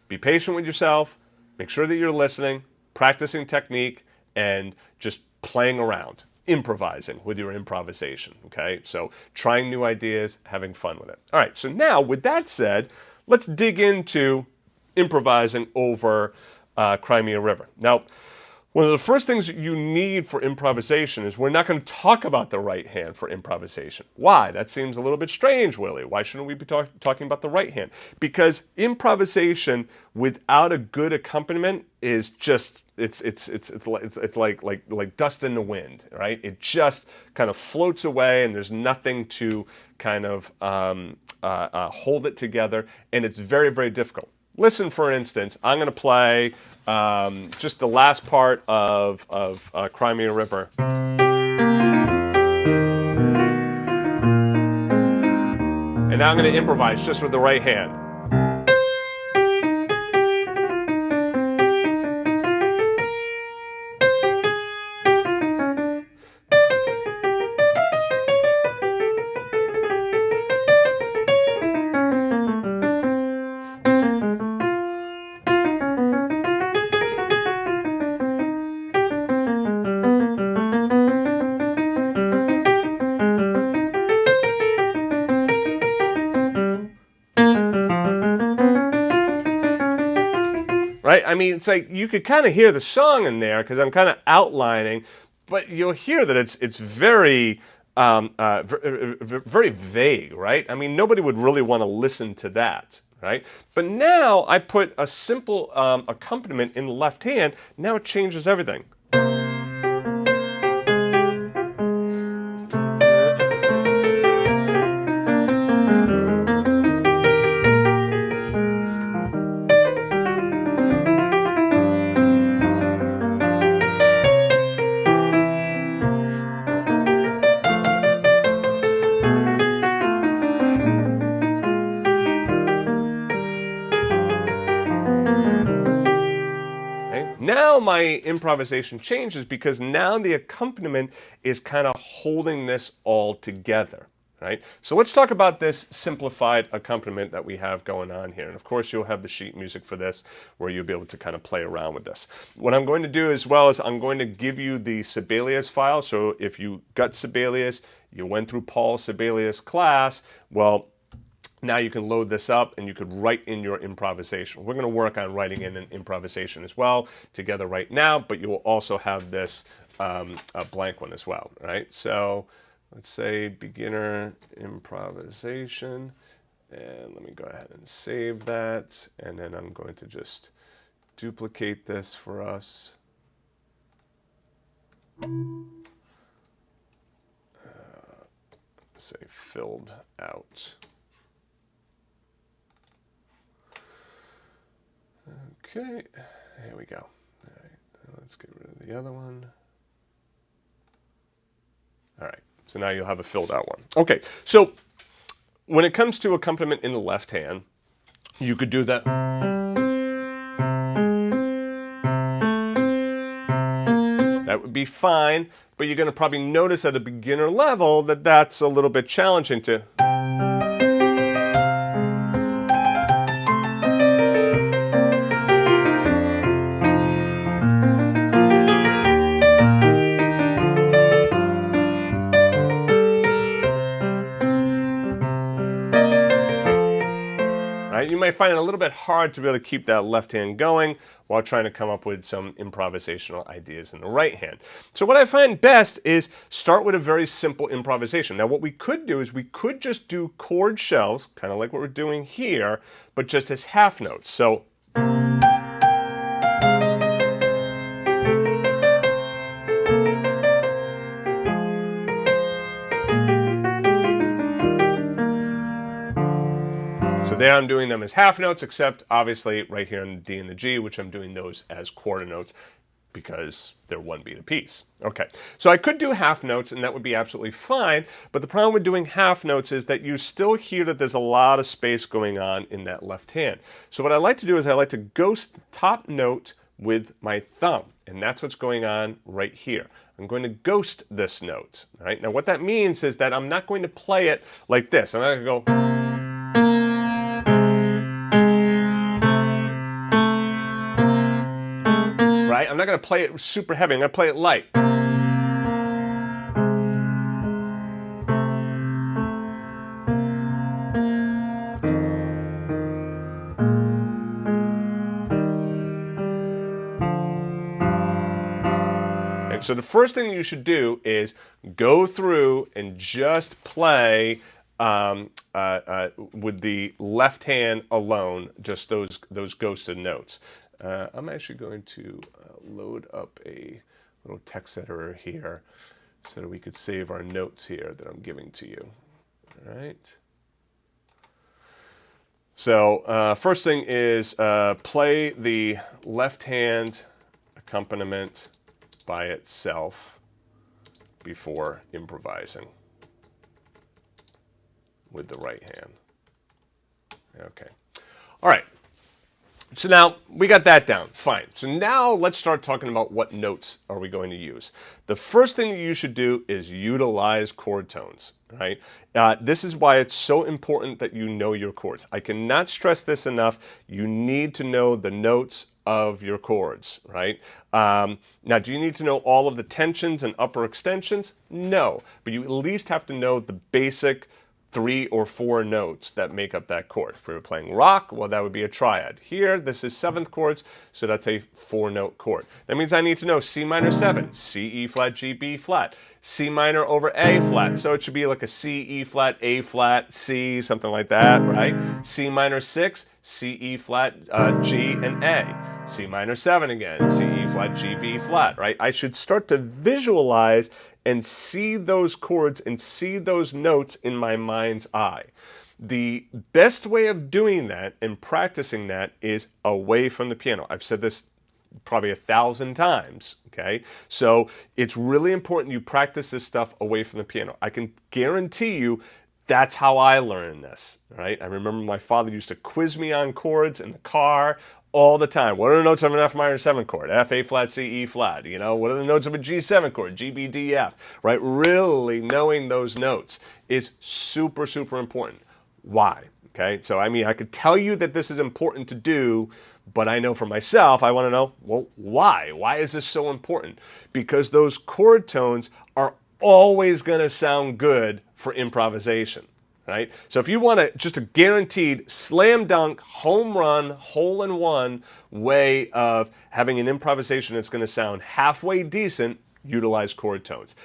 be patient with yourself, make sure that you're listening, practicing technique, and just playing around, improvising with your improvisation, okay? So trying new ideas, having fun with it. All right, so now with that said, let's dig into improvising over Cry Me a River. Now, one of the first things that you need for improvisation is we're not going to talk about the right hand for improvisation. Why? That seems a little bit strange, Willie. Why shouldn't we be talking about the right hand? Because improvisation without a good accompaniment is just it's like dust in the wind, right? It just kind of floats away, and there's nothing to kind of hold it together, and it's very, very difficult. Listen, for instance, I'm going to play just the last part of Cry Me a River. And now I'm going to improvise just with the right hand. Right? I mean, it's like you could kind of hear the song in there because I'm kind of outlining, but you'll hear that it's very, very vague, right? I mean, nobody would really want to listen to that, right? But now I put a simple accompaniment in the left hand. Now it changes everything. Now my improvisation changes because now the accompaniment is kind of holding this all together, right? So let's talk about this simplified accompaniment that we have going on here. And of course you'll have the sheet music for this where you'll be able to kind of play around with this. What I'm going to do as well is I'm going to give you the Sibelius file. So if you got Sibelius, you went through Paul Sibelius class, well, now you can load this up and you could write in your improvisation. We're going to work on writing in an improvisation as well together right now, but you will also have this a blank one as well, right? So let's say beginner improvisation, and let me go ahead and save that, and then I'm going to just duplicate this for us. Say filled out. Okay, here we go. All right, let's get rid of the other one. All right, so now you'll have a filled out one. Okay, so when it comes to accompaniment in the left hand, you could do that. That would be fine, but you're going to probably notice at a beginner level that that's a little bit challenging to. You might find it a little bit hard to be able to keep that left hand going while trying to come up with some improvisational ideas in the right hand. So what I find best is start with a very simple improvisation. Now what we could do is we could just do chord shells, kind of like what we're doing here, but just as half notes. So there I'm doing them as half notes, except obviously right here in the D and the G, which I'm doing those as quarter notes because they're one beat apiece. Okay, so I could do half notes and that would be absolutely fine, but the problem with doing half notes is that you still hear that there's a lot of space going on in that left hand. So what I like to do is I like to ghost the top note with my thumb, and that's what's going on right here. I'm going to ghost this note. All right, now what that means is that I'm not going to play it like this. I'm not going to go. right? I'm not going to play it super heavy. I'm going to play it light. Okay, so the first thing you should do is go through and just play with the left hand alone, just those ghosted notes. I'm actually going to load up a little text editor here so that we could save our notes here that I'm giving to you. All right. So first thing is play the left hand accompaniment by itself before improvising with the right hand. Okay. All right. So now we got that down. Fine. So now let's start talking about what notes are we going to use. The first thing that you should do is utilize chord tones, right? This is why it's so important that you know your chords. I cannot stress this enough. You need to know the notes of your chords, right? Now, do you need to know all of the tensions and upper extensions? No, but you at least have to know the basic 3 or 4 notes that make up that chord. If we were playing rock, well, that would be a triad. Here, this is 7th chords, so that's a 4-note chord. That means I need to know C minor 7, C, E flat, G, B flat, C minor over A flat. So it should be like a C, E flat, A flat, C, something like that, right? C minor 6, C, E flat, G, and A. C minor 7 again, C, E flat, G, B flat, right? I should start to visualize and see those chords and see those notes in my mind's eye. The best way of doing that and practicing that is away from the piano. I've said this probably 1,000 times, okay? So it's really important you practice this stuff away from the piano. I can guarantee you that's how I learned this, right? I remember my father used to quiz me on chords in the car all the time. What are the notes of an F minor 7 chord? F, A flat, C, E flat. You know, what are the notes of a G7 chord? G, B, D, F, right? Really knowing those notes is super, super important. Why? Okay, so I mean, I could tell you that this is important to do, but I know for myself, I want to know, well, why? Why is this so important? Because those chord tones are always going to sound good for improvisation. Right? So if you want just a guaranteed slam dunk, home run, hole in one way of having an improvisation that's going to sound halfway decent, utilize chord tones.